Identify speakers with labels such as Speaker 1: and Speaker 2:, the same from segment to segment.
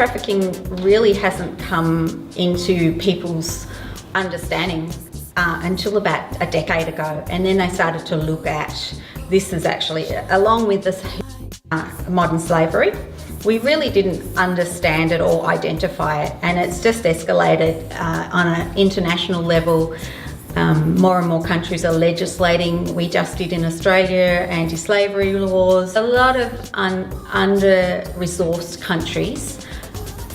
Speaker 1: trafficking really hasn't come into people's understanding until about a decade ago, and then they started to look at this as actually, along with this modern slavery, we really didn't understand it or identify it, and it's just escalated on an international level. More and more countries are legislating. We just did in Australia anti-slavery laws. A lot of under-resourced countries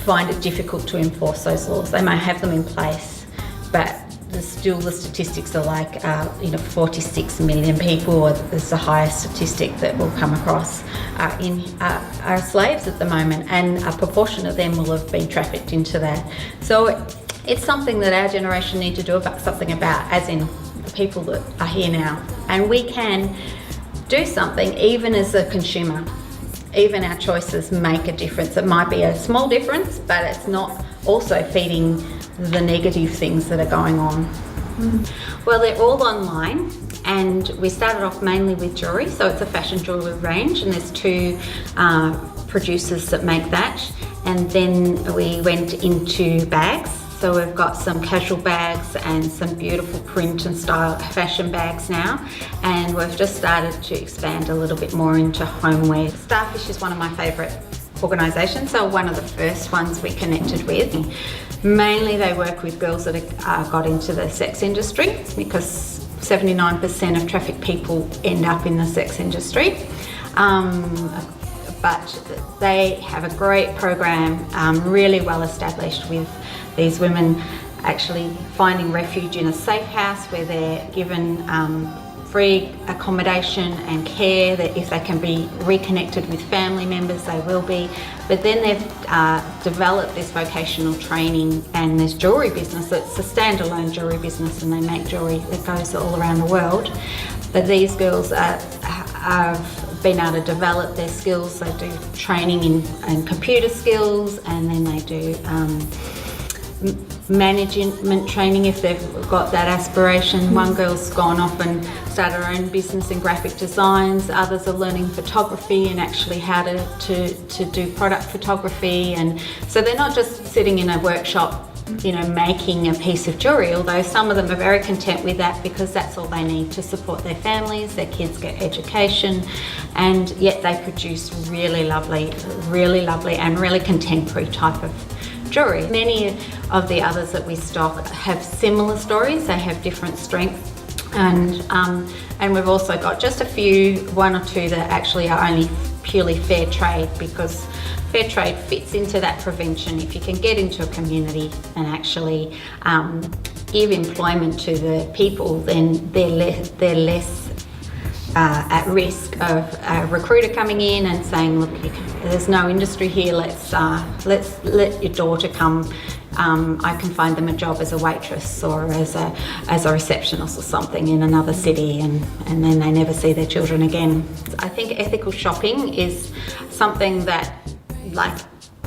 Speaker 1: find it difficult to enforce those laws. They may have them in place, but still the statistics are like 46 million people, or it's the highest statistic that we'll come across, are slaves at the moment, and a proportion of them will have been trafficked into that. So it's something that our generation need to do something about, as in the people that are here now. And we can do something even as a consumer. Even our choices make a difference. It might be a small difference, but it's not also feeding the negative things that are going on. Well, they're all online, and we started off mainly with jewellery, so it's a fashion jewellery range, and there's two producers that make that. And then we went into bags. So we've got some casual bags and some beautiful print and style fashion bags now. And we've just started to expand a little bit more into homeware. Starfish is one of my favourite organisations, so one of the first ones we connected with. Mainly they work with girls that have got into the sex industry, because 79% of trafficked people end up in the sex industry. But they have a great program, really well established, with these women actually finding refuge in a safe house where they're given free accommodation and care, that if they can be reconnected with family members, they will be. But then they've developed this vocational training and this jewellery business. It's a standalone jewellery business, and they make jewellery that goes all around the world. But these girls have been able to develop their skills. They do training in computer skills, and then they do management training if they've got that aspiration. One girl's gone off and started her own business in graphic designs. Others are learning photography and actually how to do product photography. And so they're not just sitting in a workshop, making a piece of jewellery, although some of them are very content with that because that's all they need to support their families, their kids get education, and yet they produce really lovely and really contemporary type of jewellery. Many of the others that we stock have similar stories. They have different strengths, and we've also got just one or two that actually are only purely fair trade, because fair trade fits into that prevention. If you can get into a community and actually give employment to the people, then they're less at risk of a recruiter coming in and saying, look, there's no industry here, let's let your daughter come. I can find them a job as a waitress or as a receptionist or something in another city, and then they never see their children again. I think ethical shopping is something that, like,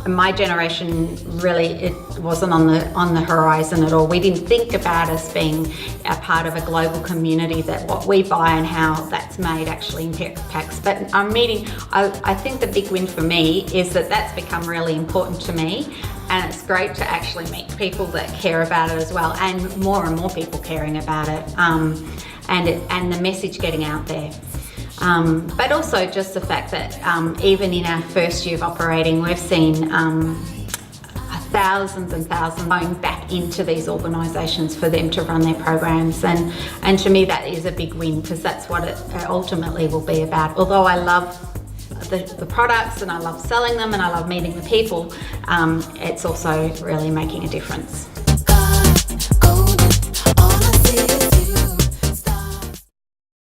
Speaker 1: my generation, really, it wasn't on the horizon at all. We didn't think about us being a part of a global community, that what we buy and how that's made actually impacts. But I think the big win for me is that that's become really important to me, and it's great to actually meet people that care about it as well, and more people caring about it, and the message getting out there. But also just the fact that even in our first year of operating, we've seen thousands and thousands going back into these organisations for them to run their programs, and to me that is a big win, because that's what it ultimately will be about. Although I love the products and I love selling them and I love meeting the people, it's also really making a difference.